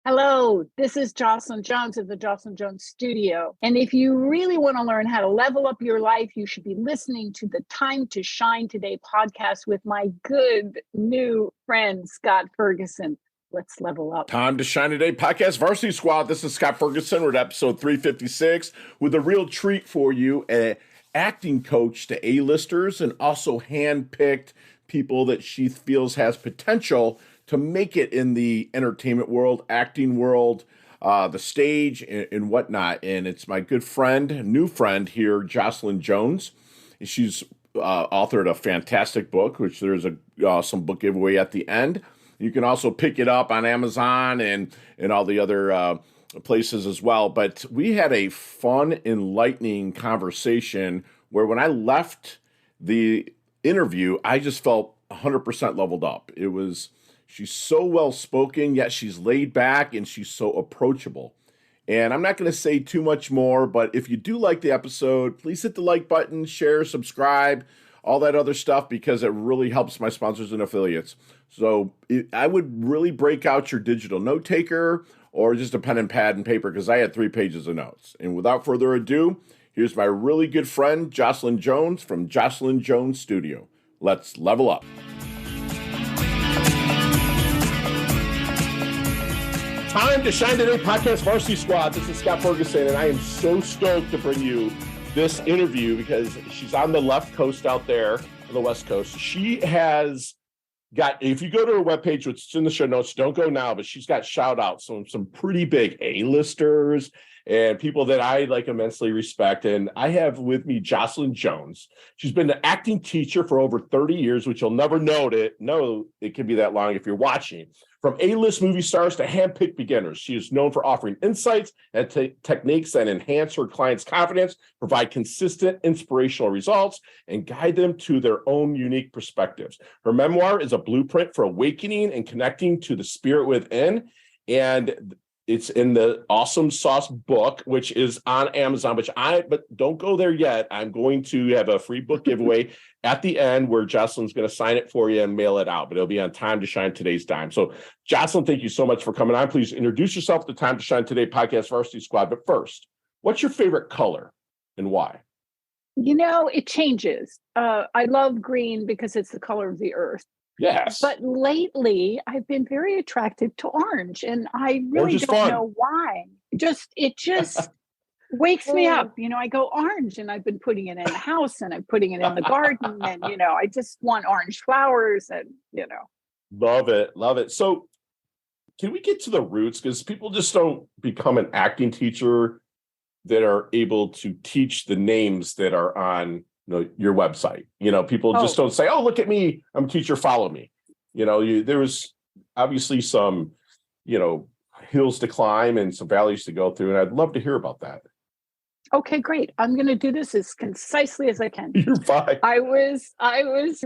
Hello, this is Jocelyn Jones of the Jocelyn Jones Studio. And if you really want to learn how to level up your life, you should be listening to the Time to Shine Today podcast with my good new friend, Scott Ferguson. Let's level up. Time to Shine Today podcast Varsity Squad. This is Scott Ferguson. We're at episode 356 with a real treat for you, an acting coach to A-listers and also hand-picked people that she feels has potential to make it in the entertainment world, acting world, the stage, and whatnot. And it's my good friend, new friend here, Jocelyn Jones. She's authored a fantastic book, which there's some book giveaway at the end. You can also pick it up on Amazon and all the other places as well. But we had a fun, enlightening conversation where when I left the interview, I just felt 100% leveled up. She's so well-spoken, yet she's laid back and she's so approachable. And I'm not going to say too much more, but if you do like the episode, please hit the like button, share, subscribe, all that other stuff, because it really helps my sponsors and affiliates. So I would really break out your digital note taker or just a pen and pad and paper, because I had 3 pages of notes. And without further ado, here's my really good friend, Jocelyn Jones from Jocelyn Jones Studio. Let's level up. Time to Shine Today podcast Varsity Squad. This is Scott Ferguson, and I am so stoked to bring you this interview because she's on the left coast out there, on the west coast. She has got, if you go to her webpage, which is in the show notes, don't go now, but she's got shout outs from some pretty big A-listers and people that I immensely respect. And I have with me Jocelyn Jones. She's been an acting teacher for over 30 years, which you'll never know it can be that long if you're watching. From A-list movie stars to hand-picked beginners, she is known for offering insights and techniques that enhance her clients' confidence, provide consistent, inspirational results, and guide them to their own unique perspectives. Her memoir is a blueprint for awakening and connecting to the spirit within, and it's in the Awesome Sauce book, which is on Amazon, but don't go there yet. I'm going to have a free book giveaway at the end where Jocelyn's going to sign it for you and mail it out, but it'll be on Time to Shine Today's Dime. So Jocelyn, thank you so much for coming on. Please introduce yourself to Time to Shine Today podcast Varsity Squad. But first, what's your favorite color and why? It changes. I love green because it's the color of the earth. Yes. But lately, I've been very attracted to orange, and I really don't know why. It just wakes me up. I go orange, and I've been putting it in the house, and I'm putting it in the garden, and, I just want orange flowers, and, Love it. Love it. So can we get to the roots? Because people just don't become an acting teacher that are able to teach the names that are on your website. People just don't say, "Oh, look at me, I'm a teacher, follow me." There was obviously some, hills to climb and some valleys to go through. And I'd love to hear about that. Okay, great. I'm going to do this as concisely as I can. You're fine. I was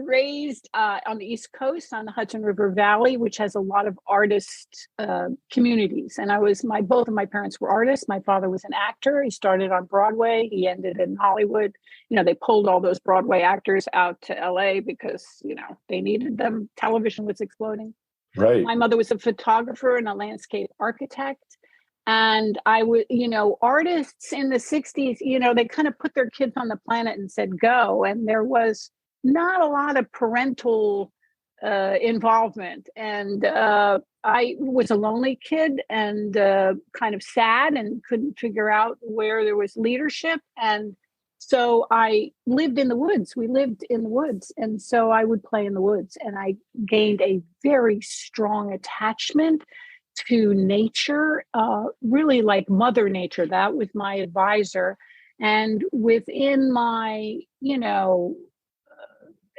raised on the East Coast, on the Hudson River Valley, which has a lot of artist communities. And both of my parents were artists. My father was an actor. He started on Broadway. He ended in Hollywood. They pulled all those Broadway actors out to LA because, they needed them. Television was exploding. Right. My mother was a photographer and a landscape architect. And I would, artists in the 60s, they kind of put their kids on the planet and said, go. And there was not a lot of parental involvement. And I was a lonely kid and kind of sad and couldn't figure out where there was leadership. And so I lived in the woods. We lived in the woods. And so I would play in the woods. And I gained a very strong attachment to nature, really like Mother Nature. That was my advisor. And within my,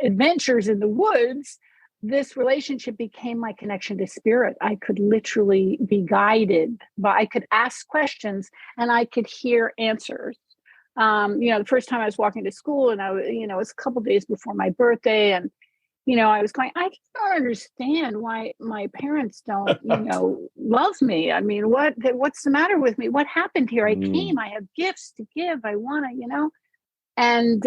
adventures in the woods, this relationship became my connection to spirit. I could literally be guided I could ask questions and I could hear answers. The first time I was walking to school and it was a couple of days before my birthday, and I was going, I don't understand why my parents don't, love me. I mean, what's the matter with me? What happened here? I came, I have gifts to give. I want to, and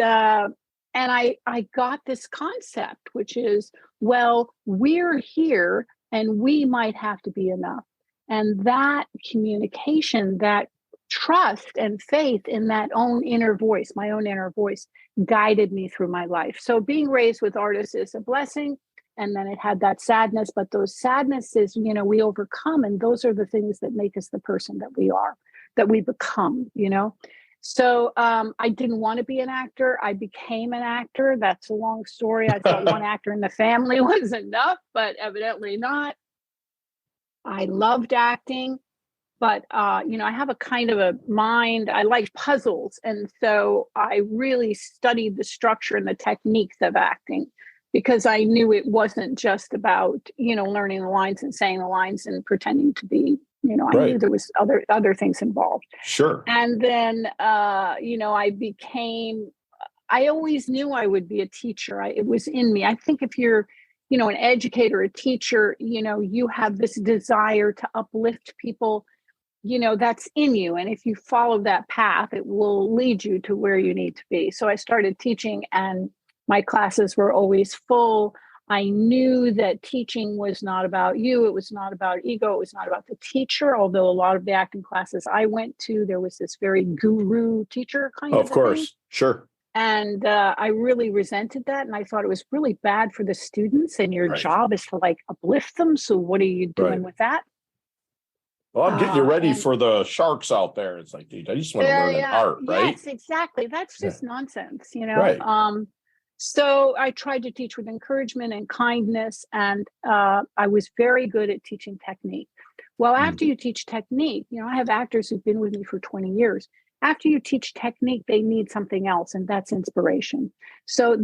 I got this concept, which is, well, we're here and we might have to be enough. And that communication, that trust and faith in that own inner voice, my own inner voice, guided me through my life. So being raised with artists is a blessing. And then it had that sadness, but those sadnesses, we overcome. And those are the things that make us the person that we are, that we become, So I didn't want to be an actor. I became an actor. That's a long story. I thought one actor in the family was enough, but evidently not. I loved acting, but I have a kind of a mind. I like puzzles, and so I really studied the structure and the techniques of acting, because I knew it wasn't just about learning the lines and saying the lines and pretending to be. I knew there was other things involved. Sure. And then I always knew I would be a teacher. It was in me. I think if you're an educator, a teacher, you have this desire to uplift people, that's in you. And if you follow that path, it will lead you to where you need to be. So I started teaching, and my classes were always full. I knew that teaching was not about you. It was not about ego. It was not about the teacher. Although a lot of the acting classes I went to, there was this very guru teacher kind of course. thing. Sure. And I really resented that. And I thought it was really bad for the students, and your job is to uplift them. So what are you doing with that? Well, I'm getting you ready for the sharks out there. It's like, dude, I just want to learn an art, right? Yes, exactly. That's just nonsense, Right. So I tried to teach with encouragement and kindness, and I was very good at teaching technique. Well, after you teach technique, I have actors who've been with me for 20 years. After you teach technique, they need something else, and that's inspiration. So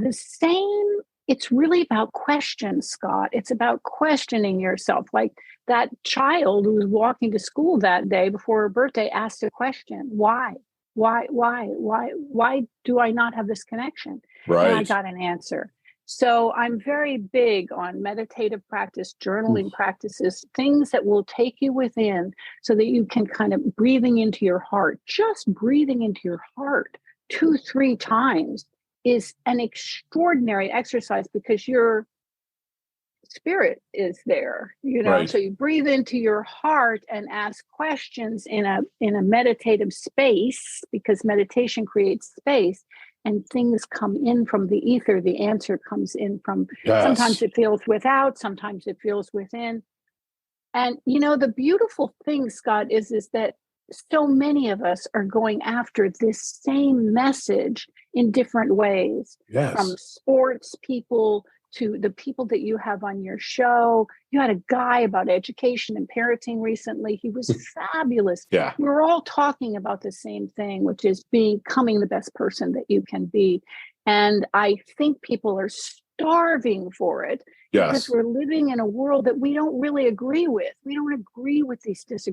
it's really about questions, Scott. It's about questioning yourself. Like that child who was walking to school that day before her birthday asked a question: why? Why do I not have this connection? Right. And I got an answer. So I'm very big on meditative practice, journaling practices, things that will take you within so that you can kind of breathing into your heart. Just breathing into your heart 2-3 times is an extraordinary exercise, because your spirit is there, So you breathe into your heart and ask questions in a meditative space, because meditation creates space, and things come in from the ether. The answer comes in from, sometimes it feels without, sometimes it feels within. And the beautiful thing, Scott, is that so many of us are going after this same message in different ways. From sports people to the people that you have on your show. You had a guy about education and parenting recently. He was fabulous. Yeah. We're all talking about the same thing, which is becoming the best person that you can be. And I think people are starving for it, because we're living in a world that we don't really agree with. We don't agree with these this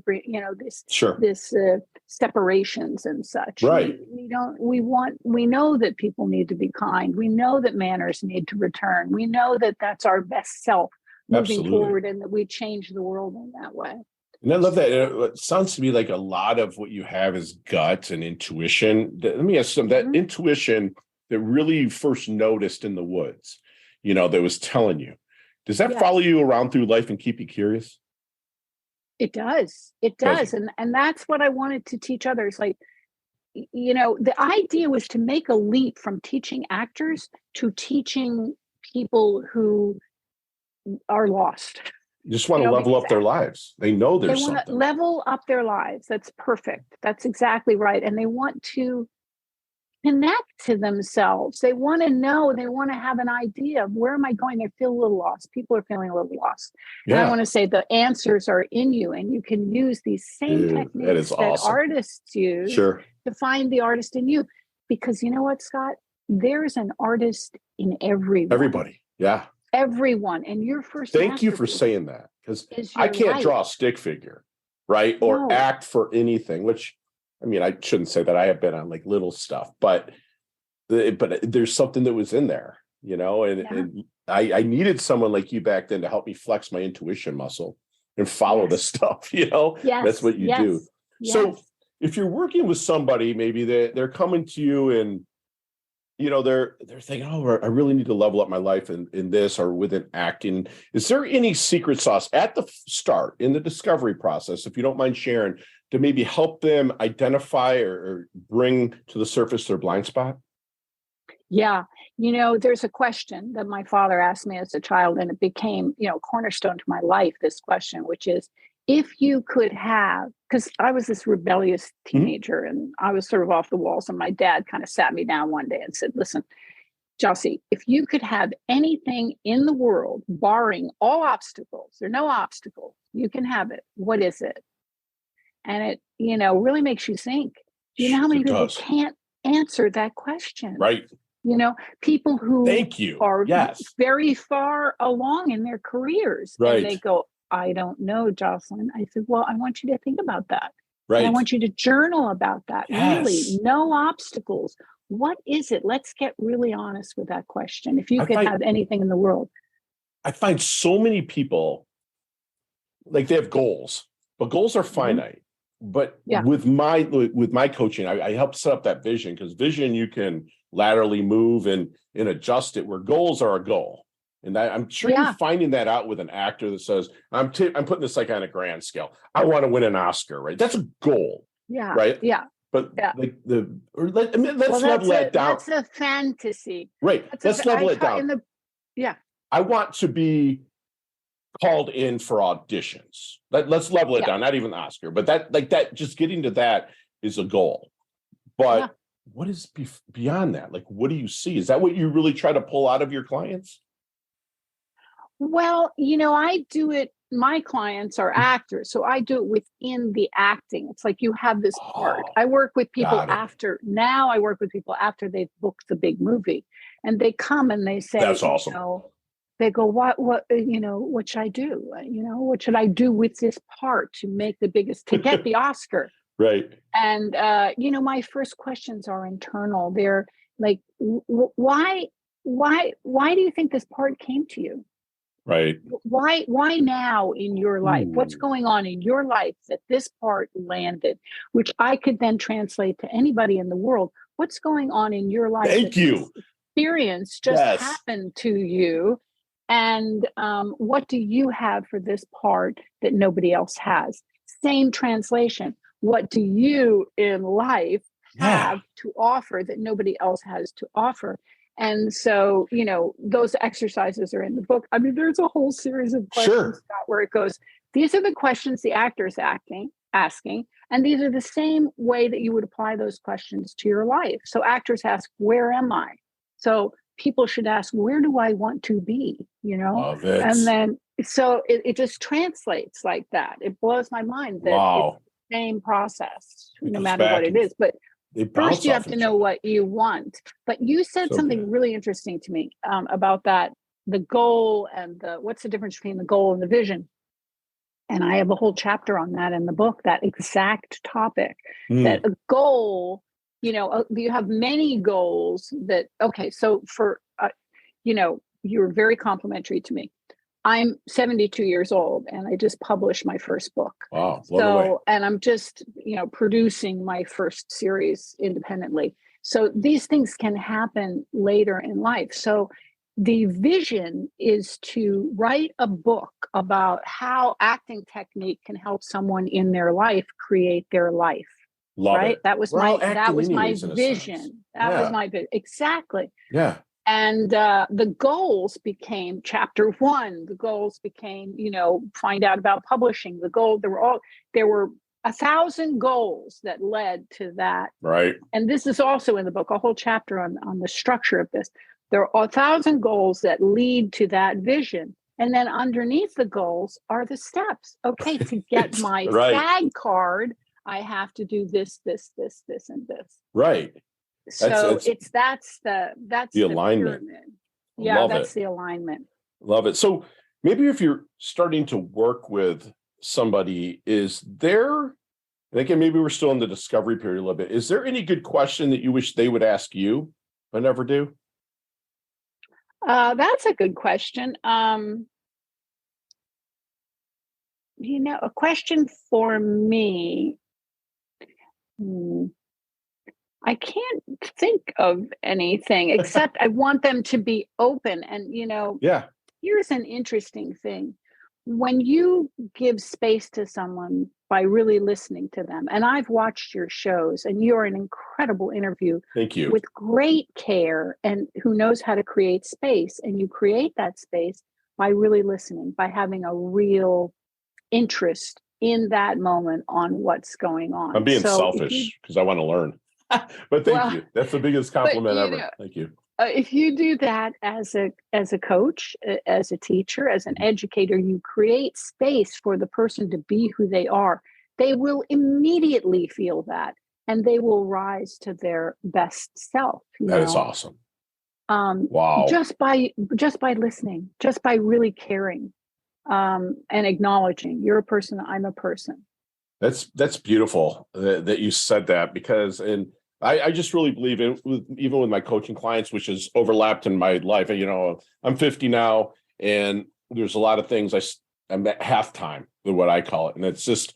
separations and such. Right. We know that people need to be kind. We know that manners need to return. We know that that's our best self moving forward, and that we change the world in that way. And I love that. It sounds to me like a lot of what you have is gut and intuition. Let me ask you something. That intuition that really you first noticed in the woods, that was telling you, does that follow you around through life and keep you curious? It does. It does. And that's what I wanted to teach others. Like, the idea was to make a leap from teaching actors to teaching people who are lost. You just want to level up their lives. They know there's something. They want to level up their lives. That's perfect. That's exactly right. And they want to connect to themselves. They want to know, they want to have an idea of, where am I going? They feel a little lost. People are feeling a little lost. And I want to say the answers are in you, and you can use these same techniques that artists use to find the artist in you. Because you know what, Scott? There's an artist in everyone. Everybody. Yeah. Everyone. And your first Thank you for saying that, because I can't draw a stick figure, right? Or act for anything, which, I mean, I shouldn't say that. I have been on little stuff, but there's something that was in there, and I needed someone like you back then to help me flex my intuition muscle and follow the stuff, that's what you do. So if you're working with somebody, maybe they're coming to you and, they're thinking, oh, I really need to level up my life in this or within acting. Is there any secret sauce at the start in the discovery process, if you don't mind sharing, to maybe help them identify or bring to the surface their blind spot? Yeah. There's a question that my father asked me as a child, and it became, cornerstone to my life, this question, which is, if you could have, because I was this rebellious teenager and I was sort of off the walls, and my dad kind of sat me down one day and said, listen, Jocelyn, if you could have anything in the world, barring all obstacles, there are no obstacles, you can have it. What is it? And it, really makes you think. Do you know how many people can't answer that question? Right. People who Thank you. are Yes. very far along in their careers. Right. And they go, I don't know, Jocelyn. I said, well, I want you to think about that. Right. And I want you to journal about that. Yes. Really, no obstacles. What is it? Let's get really honest with that question. If you could have anything in the world. I find so many people, like, they have goals, but goals are finite. But with my coaching, I help set up that vision, because vision, you can laterally move and adjust it, where goals are a goal. And I'm sure you're finding that out with an actor that says, I'm putting this like on a grand scale. I want to win an Oscar, right? That's a goal. Yeah. Right. Yeah. But let's level that down. That's a fantasy. Right. Let's level it down. I want to be called in for auditions. Let's level it down. Not even the Oscar, but that just getting to that is a goal. But what is beyond that? Like, what do you see? Is that what you really try to pull out of your clients? Well, I do it. My clients are actors, so I do it within the acting. It's like you have this part. I work with people after. Now I work with people after they've booked the big movie, and they come and they say, "That's awesome." They go, what should I do? What should I do with this part to make the biggest, to get the Oscar? Right. And, my first questions are internal. They're like, why do you think this part came to you? Right. Why now in your life? What's going on in your life that this part landed, which I could then translate to anybody in the world? What's going on in your life? Thank you. Experience just happened to you. And what do you have for this part that nobody else has? Same translation. What do you in life have to offer that nobody else has to offer? And so, those exercises are in the book. I mean, there's a whole series of questions, Scott, where it goes, these are the questions the actor is asking, and these are the same way that you would apply those questions to your life. So actors ask, where am I? So people should ask, where do I want to be? Love it. And then, so it just translates like that. It blows my mind that it's the same process, no matter what it is. But first, you have to know what you want. But you said something really interesting to me about that, the goal and what's the difference between the goal and the vision. And I have a whole chapter on that in the book, that exact topic, that a goal, you have many goals that, so for, you're very complimentary to me. I'm 72 years old and I just published my first book. Wow. So, and I'm just, producing my first series independently. So these things can happen later in life. So the vision is to write a book about how acting technique can help someone in their life create their life. Love right? it. That was my vision. That was my vision. Exactly. Yeah. And the goals became chapter 1. The goals became, find out about publishing. There were 1,000 goals that led to that. Right. And this is also in the book, a whole chapter on the structure of this. There are 1,000 goals that lead to that vision. And then underneath the goals are the steps. Okay, to get my SAG card, I have to do this, this, this, this, and this. Right. So that's the alignment. Pyramid. Yeah, that's the alignment. Love it. So maybe if you're starting to work with somebody, is there, and again, maybe we're still in the discovery period a little bit, is there any good question that you wish they would ask you but never do? That's a good question. A question for me. I can't think of anything except I want them to be open. And, Yeah. here's an interesting thing. When you give space to someone by really listening to them, and I've watched your shows, and you're an incredible interview Thank you. with great care and who knows how to create space. And you create that space by really listening, by having a real interest in that moment on what's going on. I'm being So if you, selfish because I want to learn. But thank well, you. That's the biggest but compliment ever. Thank you. if you do that as a coach, as a teacher, as an educator, you create space for the person to be who they are. They will immediately feel that, and they will rise to their best self. That is awesome. Wow. Just by listening, just by really caring, and acknowledging you're a person, I'm a person. That's beautiful that you said that, because I just really believe in, even with my coaching clients, which has overlapped in my life. I'm 50 now, and there's a lot of things I'm at halftime with what I call it. And it's just,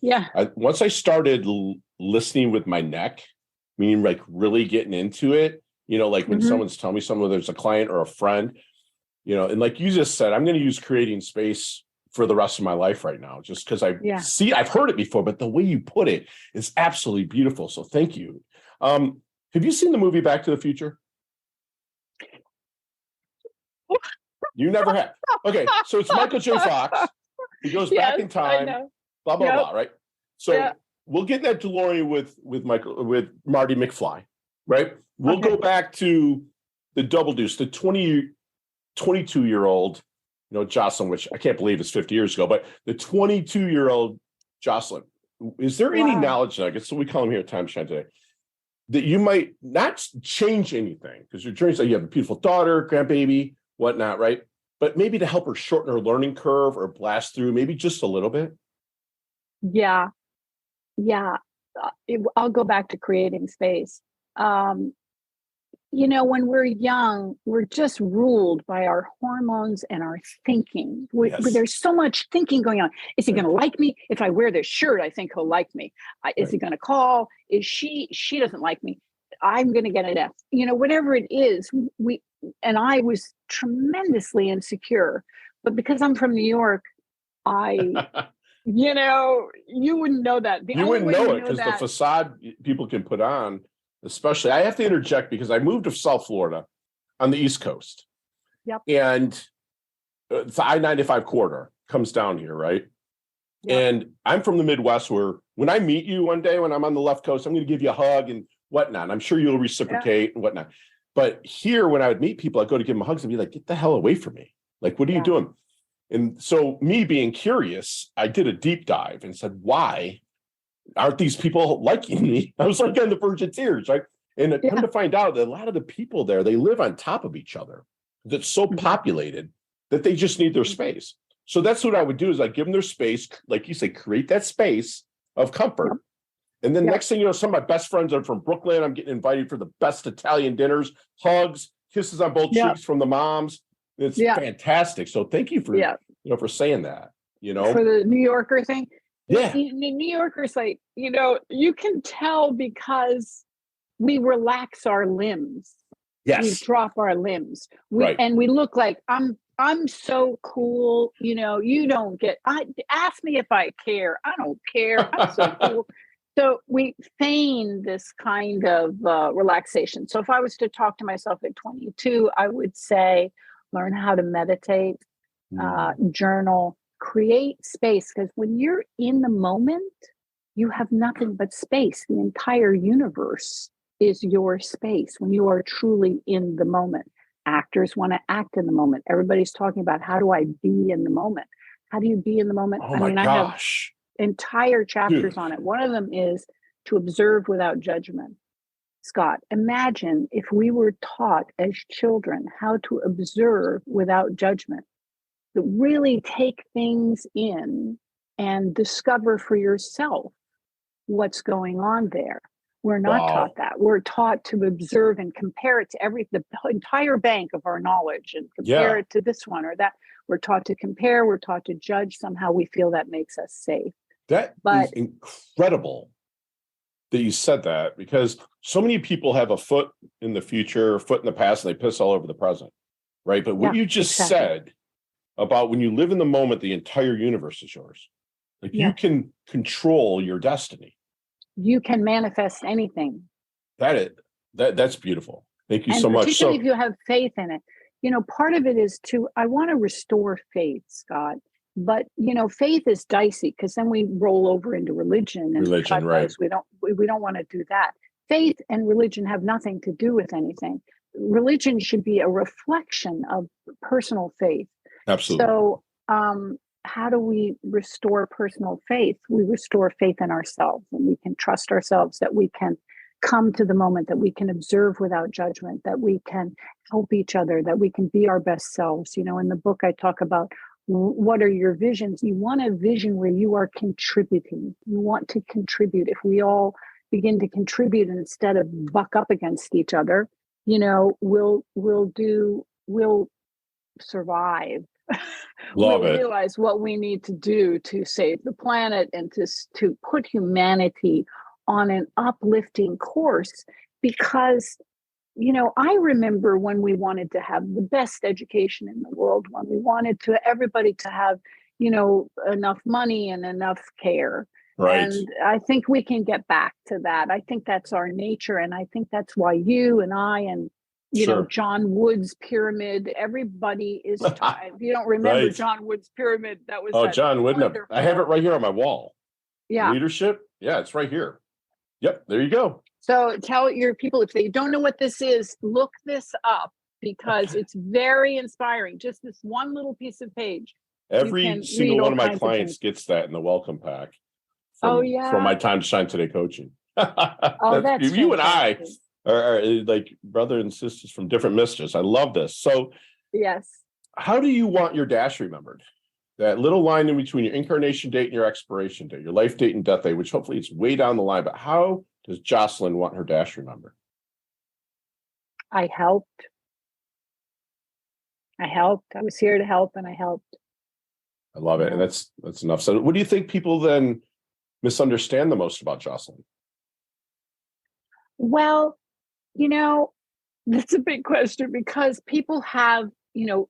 once I started listening with my neck, meaning like really getting into it, like when someone's telling me something, whether it's a client or a friend, and like you just said, I'm going to use creating space for the rest of my life right now, just because I've heard it before, but the way you put it is absolutely beautiful. So thank you. Have you seen the movie Back to the Future? You never have. Okay, so it's Michael J. Fox. He goes back in time, blah, blah, blah, right? So we'll get that DeLorean with Marty McFly, right? We'll go back to the Double Deuce, the 22-year-old, Jocelyn, which I can't believe is 50 years ago, but the 22-year-old Jocelyn. Is there any knowledge, I guess, so we call him here at Time Shine today, that you might not change anything, because your journey, you have a beautiful daughter, grandbaby, whatnot, right? But maybe to help her shorten her learning curve or blast through maybe just a little bit? Yeah. I'll go back to creating space. When we're young, we're just ruled by our hormones and our thinking. There's so much thinking going on. Is he going to like me? If I wear this shirt, I think he'll like me. Is he going to call? Is she doesn't like me. I'm going to get an F. Whatever it is, and I was tremendously insecure. But because I'm from New York, you wouldn't know that. You wouldn't know it because the facade people can put on. Especially, I have to interject because I moved to South Florida on the East Coast. Yep. And the I-95 corridor comes down here, right? Yep. And I'm from the Midwest, where when I meet you one day, when I'm on the left coast, I'm going to give you a hug and whatnot. I'm sure you'll reciprocate and whatnot. But here, when I would meet people, I'd go to give them hugs and be like, get the hell away from me. Like, what are you doing? And so me being curious, I did a deep dive and said, why aren't these people liking me? I was like on the verge of tears, right? And come to find out that a lot of the people there, they live on top of each other. That's so populated that they just need their space. So that's what I would do, is I give them their space, like you say, create that space of comfort. And then next thing you know, some of my best friends are from Brooklyn. I'm getting invited for the best Italian dinners, hugs, kisses on both cheeks from the moms. It's fantastic. So thank you for for saying that. For the New Yorker thing. Yeah. New Yorkers, like, you can tell because we relax our limbs. Yes. We drop our limbs. And we look like, I'm so cool. You don't ask me if I care. I don't care. I'm so cool. So we feign this kind of relaxation. So if I was to talk to myself at 22, I would say, learn how to meditate, journal, create space, because when you're in the moment, you have nothing but space. The entire universe is your space when you are truly in the moment. Actors want to act in the moment. Everybody's talking about, how do I be in the moment? How do you be in the moment? Oh my gosh. I have entire chapters on it. One of them is to observe without judgment. Scott, imagine if we were taught as children how to observe without judgment. To really take things in and discover for yourself what's going on there. We're not taught that. We're taught to observe and compare it to the entire bank of our knowledge and compare it to this one or that. We're taught to compare. We're taught to judge. Somehow we feel that makes us safe. Is incredible that you said that, because so many people have a foot in the future, a foot in the past, and they piss all over the present, right? But what you just said about when you live in the moment, the entire universe is yours. Like you can control your destiny. You can manifest anything. That's beautiful. Thank you so much. Particularly if you have faith in it. You know, part of it is I want to restore faith, Scott. But, you know, faith is dicey because then we roll over into religion. And right. We don't want to do that. Faith and religion have nothing to do with anything. Religion should be a reflection of personal faith. Absolutely. So how do we restore personal faith? We restore faith in ourselves, and we can trust ourselves that we can come to the moment, that we can observe without judgment, that we can help each other, that we can be our best selves. You know, in the book, I talk about what are your visions? You want a vision where you are contributing. You want to contribute. If we all begin to contribute instead of buck up against each other, you know, we'll survive. Love we'll it. realize what we need to do to save the planet and to put humanity on an uplifting course. Because, you know, I remember when we wanted to have the best education in the world, when we wanted everybody to have, you know, enough money and enough care. Right. And I think we can get back to that. I think that's our nature. And I think that's why you and I and, you know, John Wood's pyramid, everybody is, if you don't remember John Wood's pyramid, that was John Wood. I have it right here on my wall. Yeah. Leadership. Yeah, it's right here. Yep. There you go. So tell your people, if they don't know what this is, look this up because it's very inspiring. Just this one little piece of page. Every single one of my clients gets that in the welcome pack. From my time to shine today coaching. That's you and I are like brother and sisters from different misters. I love this. So yes. How do you want your dash remembered? That little line in between your incarnation date and your expiration date, your life date and death date, which hopefully it's way down the line. But how does Jocelyn want her dash remembered? I helped. I was here to help, and I helped. I love it. And that's enough. So what do you think people then misunderstand the most about Jocelyn? Well, you know, that's a big question because people have, you know,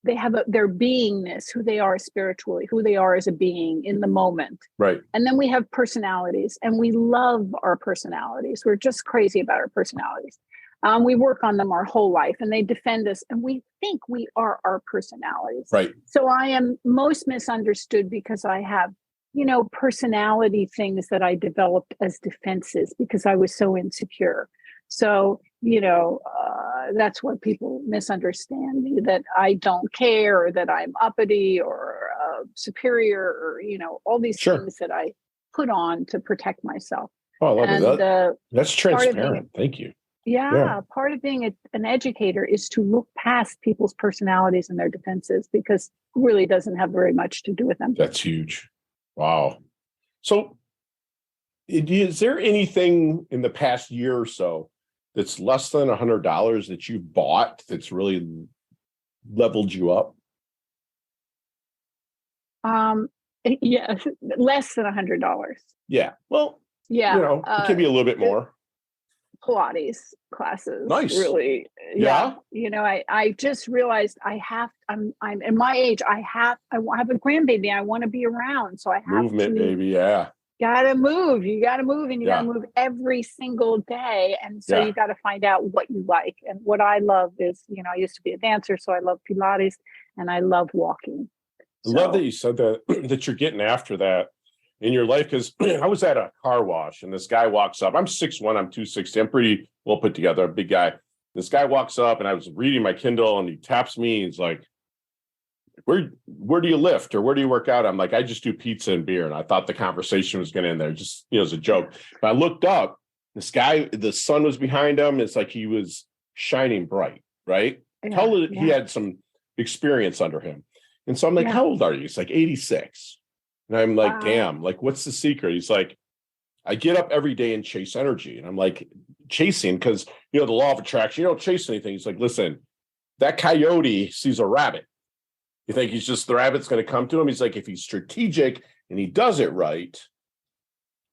they have their beingness, who they are spiritually, who they are as a being in the moment. Right. And then we have personalities, and we love our personalities. We're just crazy about our personalities. We work on them our whole life, and they defend us, and we think we are our personalities. Right. So I am most misunderstood because I have, you know, personality things that I developed as defenses because I was so insecure. So, you know, that's what people misunderstand me, that I don't care, or that I'm uppity or superior, or, you know, all these things that I put on to protect myself. Oh, I love it. That's transparent. Thank you. Yeah. Part of being an educator is to look past people's personalities and their defenses because it really doesn't have very much to do with them. That's huge. Wow. So is there anything in the past year or so that's less than $100 that you bought that's really leveled you up? Yeah, less than $100. Yeah. Well, yeah, you know, it can be a little bit more. Pilates classes. Nice. Really. Yeah. You know, I just realized I'm in my age. I have a grandbaby. I want to be around. So I have movement, baby. Yeah. Gotta move. You gotta move, and you gotta move every single day. And so you got to find out what you like. And what I love is, you know, I used to be a dancer, so I love Pilates and I love walking. I love that you said that, that you're getting after that in your life. Because I was at a car wash and this guy walks up. I'm 6'1", I'm 260. I'm pretty well put together, a big guy. This guy walks up and I was reading my Kindle and he taps me. He's like, where do you lift or where do you work out? I'm like, I just do pizza and beer. And I thought the conversation was going to end there, just, you know, as a joke. But I looked up, this guy, the sun was behind him. It's like he was shining bright, right? He had some experience under him. And so I'm like, how old are you? He's like 86. And I'm like, damn, like, what's the secret? He's like, I get up every day and chase energy. And I'm like, chasing, because, you know, the law of attraction, you don't chase anything. He's like, listen, that coyote sees a rabbit. You think he's just the rabbit's going to come to him? He's like, if he's strategic and he does it right,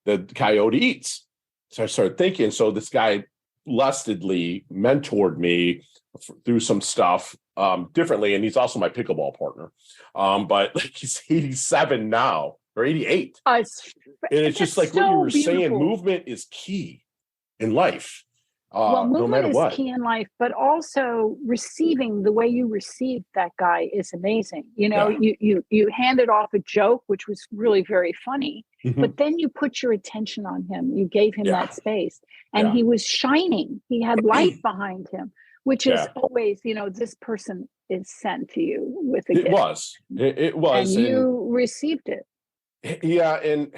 the coyote eats. So I started thinking, so this guy lustedly mentored me through some stuff differently. And he's also my pickleball partner. But like he's 87 now or 88. And it's just like what you were saying, movement is key in life. Well, no matter movement what. is key in life, but also receiving, the way you received that guy is amazing. You know, you handed off a joke, which was really very funny, but then you put your attention on him. You gave him that space, and he was shining. He had light behind him, which is always, you know, this person is sent to you with a gift. It was. And you received it. Yeah, and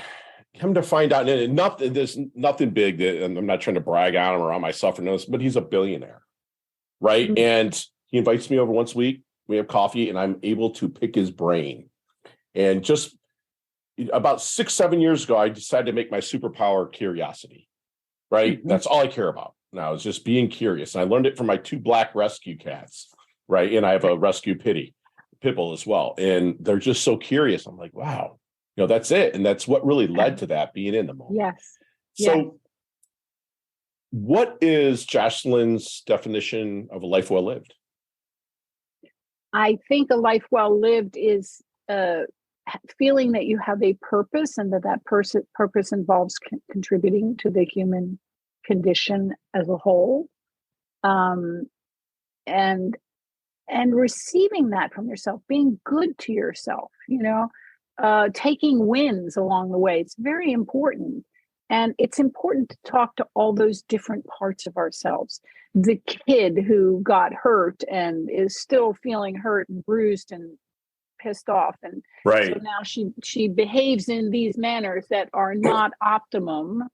come to find out, and there's nothing big that, and I'm not trying to brag on him or on myself or nothing, but he's a billionaire, right? Mm-hmm. And he invites me over once a week. We have coffee, and I'm able to pick his brain. And just about 6-7 years ago, I decided to make my superpower curiosity, right? Mm-hmm. That's all I care about now is just being curious. And I learned it from my 2 black rescue cats, right? And I have a rescue pit bull as well. And they're just so curious. I'm like, wow. You know, that's it. And that's what really led to that, being in the moment. Yes. So what is Jocelyn's definition of a life well lived? I think a life well lived is feeling that you have a purpose, and that purpose involves contributing to the human condition as a whole. And receiving that from yourself, being good to yourself, you know, taking wins along the way. It's very important. And it's important to talk to all those different parts of ourselves. The kid who got hurt and is still feeling hurt and bruised and pissed off. And so now she behaves in these manners that are not optimum.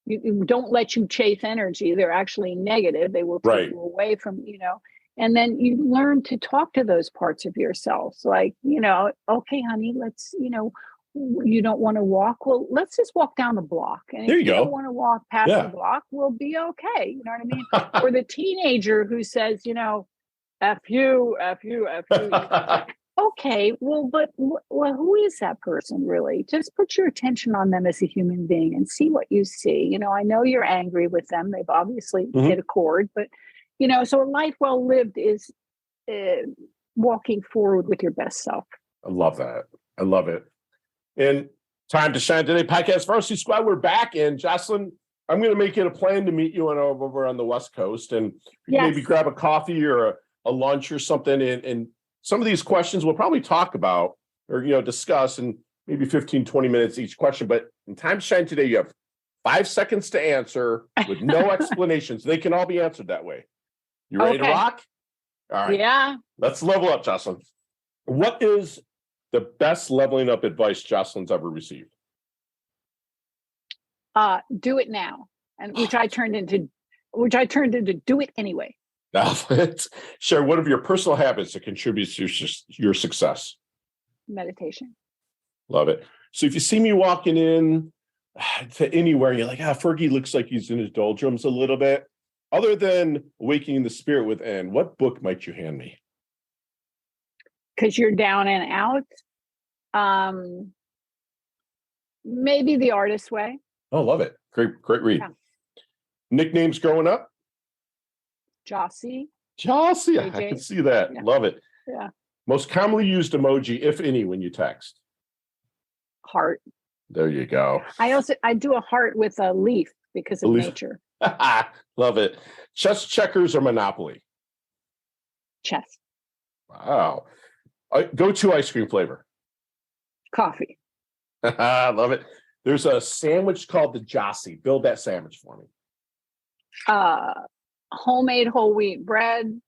You don't let you chase energy. They're actually negative. They will take you away from, you know. And then you learn to talk to those parts of yourselves, like, you know, okay, honey, let's, you know, you don't want to walk. Well, let's just walk down the block. And if you don't want to walk past the block, we'll be okay. You know what I mean? Or the teenager who says, you know, F you. Okay, well, but who is that person really? Just put your attention on them as a human being and see what you see. You know, I know you're angry with them. They've obviously hit a chord, but you know, so a life well lived is walking forward with your best self. I love that. I love it. And time to shine today, podcast Varsity Squad. We're back, and Jocelyn, I'm going to make it a plan to meet you over on the West Coast, and maybe grab a coffee or a lunch or something. And some of these questions we'll probably talk about or, you know, discuss in maybe 15, 20 minutes each question. But in time to shine today, you have 5 seconds to answer with no explanations. They can all be answered that way. You ready to rock? All right. Yeah. Let's level up, Jocelyn. What is the best leveling up advice Jocelyn's ever received? Do it now. And which I turned into do it anyway. Share one of your personal habits that contributes to your success. Meditation. Love it. So if you see me walking in to anywhere, you're like, Fergie looks like he's in his doldrums a little bit. Other than Awakening the Spirit Within, what book might you hand me? Because you're down and out. Maybe The Artist's Way. Oh, love it. Great read. Yeah. Nicknames growing up? Jocel. I can see that. Yeah. Love it. Yeah. Most commonly used emoji, if any, when you text? Heart. There you go. I do a heart with a leaf because of nature. Love it. Chess, checkers, or Monopoly? Chess. Wow. Go-to ice cream flavor? Coffee. Love it. There's a sandwich called the Jocel. Build that sandwich for me. Homemade whole wheat bread,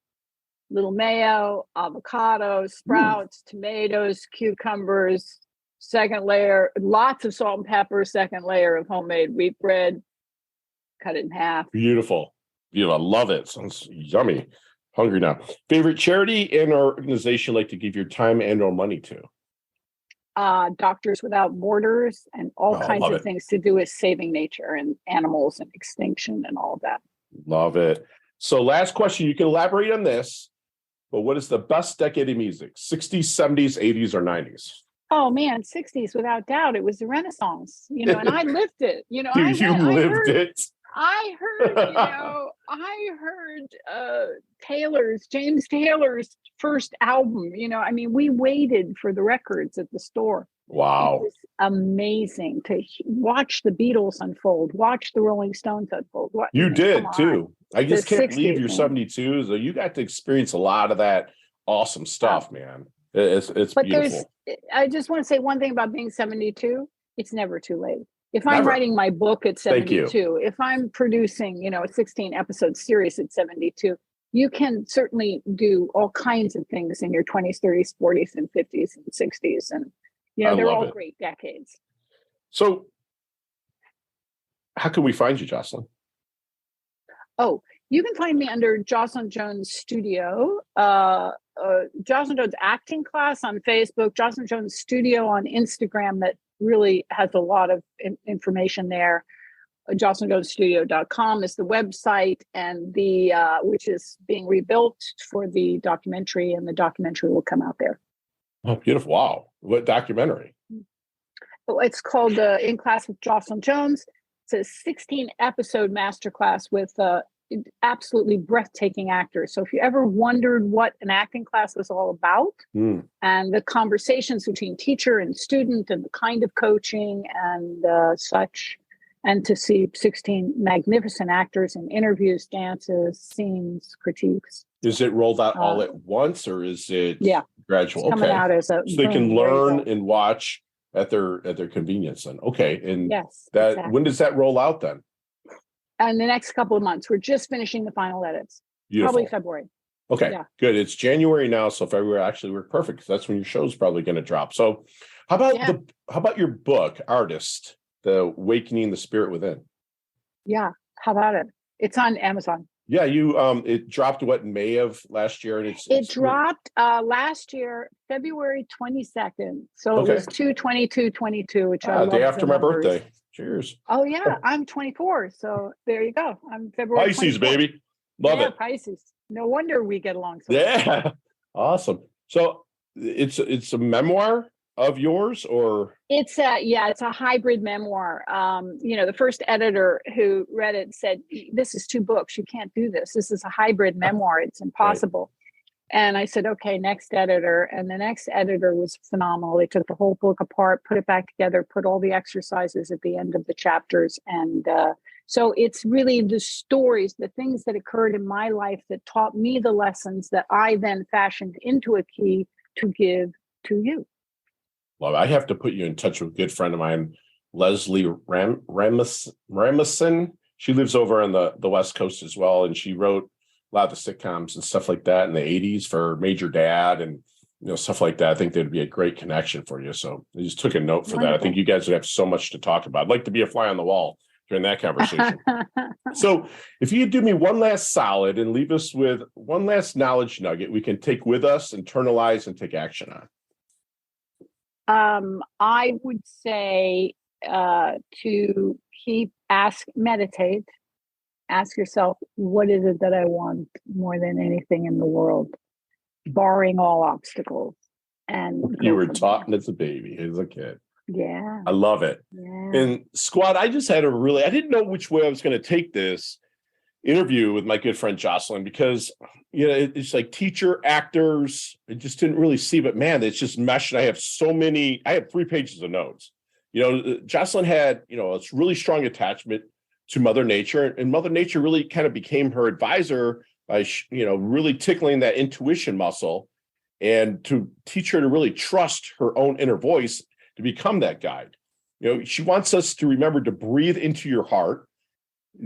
little mayo, avocado, sprouts, tomatoes, cucumbers, second layer, lots of salt and pepper, second layer of homemade wheat bread. Cut it in half. Beautiful. I love it. Sounds yummy. Hungry now. Favorite charity and organization like to give your time and or money to? Doctors Without Borders and all kinds of things to do with saving nature and animals and extinction and all of that. Love it. So last question, you can elaborate on this, but what is the best decade of music? 60s, 70s, 80s, or 90s? Oh man, 60s without doubt. It was the Renaissance, you know, and I lived it. You know, I lived it. I heard, James Taylor's first album. I mean, we waited for the records at the store. Wow. It was amazing to watch the Beatles unfold, watch the Rolling Stones unfold. You did too. I just can't believe you're 60s, 72. So you got to experience a lot of that awesome stuff, man. It's but beautiful. I just want to say one thing about being 72. It's never too late. If I'm Never. writing my book at Thank 72, you. if I'm producing, a 16 episode series at 72, you can certainly do all kinds of things in your 20s, 30s, 40s, and 50s and 60s. And, they're all great decades. So how can we find you, Jocelyn? Oh, you can find me under Jocelyn Jones Studio, Jocelyn Jones Acting Class on Facebook, Jocelyn Jones Studio on Instagram that really has a lot of information there. JocelynJonesStudio.com is the website, and which is being rebuilt for the documentary, and the documentary will come out there. Oh, beautiful. Wow. What documentary? It's called In Class with Jocelyn Jones. It's a 16 episode masterclass with absolutely breathtaking actors. So if you ever wondered what an acting class was all about, and the conversations between teacher and student and the kind of coaching and such, and to see 16 magnificent actors in interviews, dances, scenes, critiques. Is it rolled out all at once, or is it gradual? It's coming out as so they can learn and watch at their convenience then. Okay. And exactly. When does that roll out then? And the next couple of months. We're just finishing the final edits. Beautiful. Probably February. Okay, good. It's January now, so February actually worked perfect because that's when your show's probably going to drop. So how about your book, Artist, The Awakening the Spirit Within? Yeah. How about it? It's on Amazon. Yeah, it dropped in May of last year, and it dropped last year, February 22nd. So it was 2/22/22, which I love. Day after my birthday. Cheers. Oh yeah, I'm 24, so there you go. I'm February. Pisces, 24th. Baby, love it. Pisces. No wonder we get along so well. Awesome. So it's a memoir of yours, or it's a hybrid memoir. The first editor who read it said, "This is 2 books. You can't do this. This is a hybrid memoir. It's impossible." Right. And I said, "Okay, next editor." And the next editor was phenomenal. They took the whole book apart, put it back together, put all the exercises at the end of the chapters, and so it's really the stories, the things that occurred in my life that taught me the lessons that I then fashioned into a key to give to you. Well, I have to put you in touch with a good friend of mine, Leslie Ramison. She lives over on the West Coast as well, and she wrote a lot of the sitcoms and stuff like that in the 80s for Major Dad and stuff like that. I think there'd be a great connection for you. So I just took a note for that. I think you guys would have so much to talk about. I'd like to be a fly on the wall during that conversation. So if you do me one last solid and leave us with one last knowledge nugget we can take with us, internalize, and take action on. I would say to meditate, ask yourself, what is it that I want more than anything in the world, barring all obstacles? And you were taught as a baby, as a kid. Yeah. I love it. Yeah. And squad, I just had I didn't know which way I was going to take this interview with my good friend Jocelyn, because it's like teacher, actors, I just didn't really see, but man, it's just meshed. I have 3 pages of notes. Jocelyn had a really strong attachment to Mother Nature, and Mother Nature really kind of became her advisor by really tickling that intuition muscle, and to teach her to really trust her own inner voice to become that guide. She wants us to remember to breathe into your heart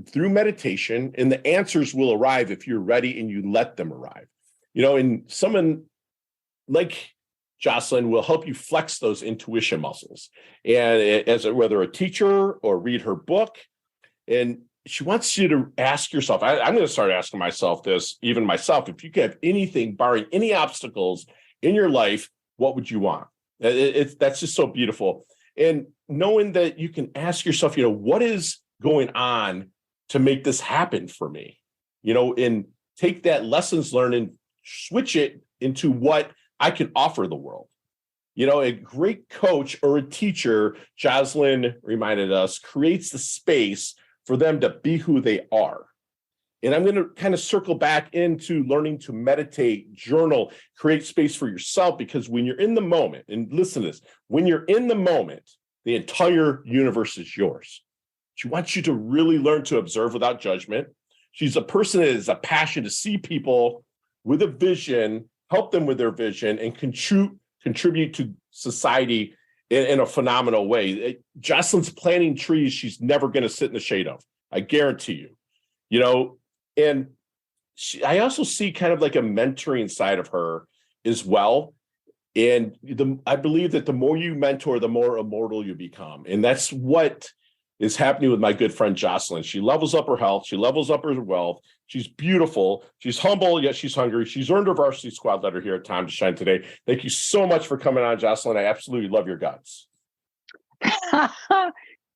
through meditation, and the answers will arrive if you're ready and you let them arrive. And someone like Jocelyn will help you flex those intuition muscles. And whether a teacher or read her book, and she wants you to ask yourself, I'm going to start asking myself this, even myself, if you could have anything, barring any obstacles in your life, what would you want? That's just so beautiful. And knowing that you can ask yourself, what is going on to make this happen for me, and take that lessons learned and switch it into what I can offer the world. A great coach or a teacher, Jocelyn reminded us, creates the space for them to be who they are. And I'm going to kind of circle back into learning to meditate, journal, create space for yourself, because when you're in the moment, and listen to this, when you're in the moment, the entire universe is yours. She wants you to really learn to observe without judgment. She's a person that has a passion to see people with a vision, help them with their vision, and contribute to society in a phenomenal way. Jocelyn's planting trees she's never going to sit in the shade of. I guarantee you. You know, and I also see kind of like a mentoring side of her as well. And I believe that the more you mentor, the more immortal you become. And that's what is happening with my good friend Jocelyn. She levels up her health. She levels up her wealth. She's beautiful. She's humble, yet she's hungry. She's earned her varsity squad letter here at Time to Shine today. Thank you so much for coming on, Jocelyn. I absolutely love your guts.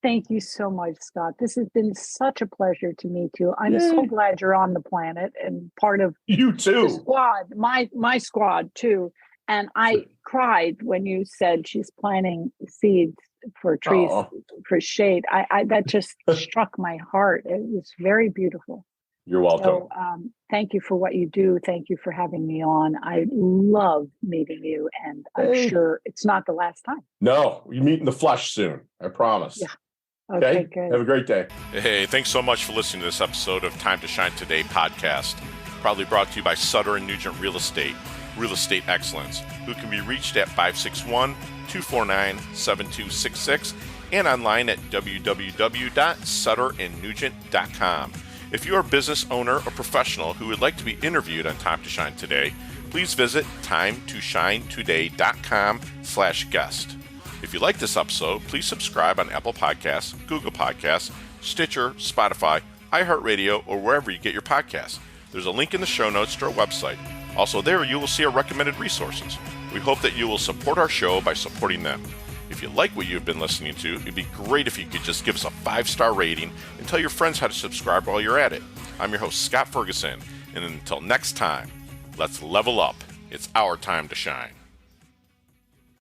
Thank you so much, Scott. This has been such a pleasure to meet you. I'm so glad you're on the planet and part of you too. The squad, my squad too. And I cried when you said she's planting seeds for trees for shade. I that just struck my heart. It was very beautiful. You're welcome. So thank you for what you do. Thank you for having me on. I love meeting you, and I'm sure it's not the last time. No, we meet in the flesh soon. I promise. Yeah. Okay, good. Have a great day. Hey, thanks so much for listening to this episode of Time to Shine Today podcast, proudly brought to you by Sutter and Nugent Real Estate Excellence, who can be reached at 561-249-7266 and online at www.sutterandnugent.com. If you are a business owner or professional who would like to be interviewed on Time to Shine Today, please visit timetoshinetoday.com/guest. If you like this episode, please subscribe on Apple Podcasts, Google Podcasts, Stitcher, Spotify, iHeartRadio, or wherever you get your podcasts. There's a link in the show notes to our website. Also there, you will see our recommended resources. We hope that you will support our show by supporting them. If you like what you've been listening to, it'd be great if you could just give us a 5-star rating and tell your friends how to subscribe while you're at it. I'm your host, Scott Ferguson, and until next time, let's level up. It's our time to shine.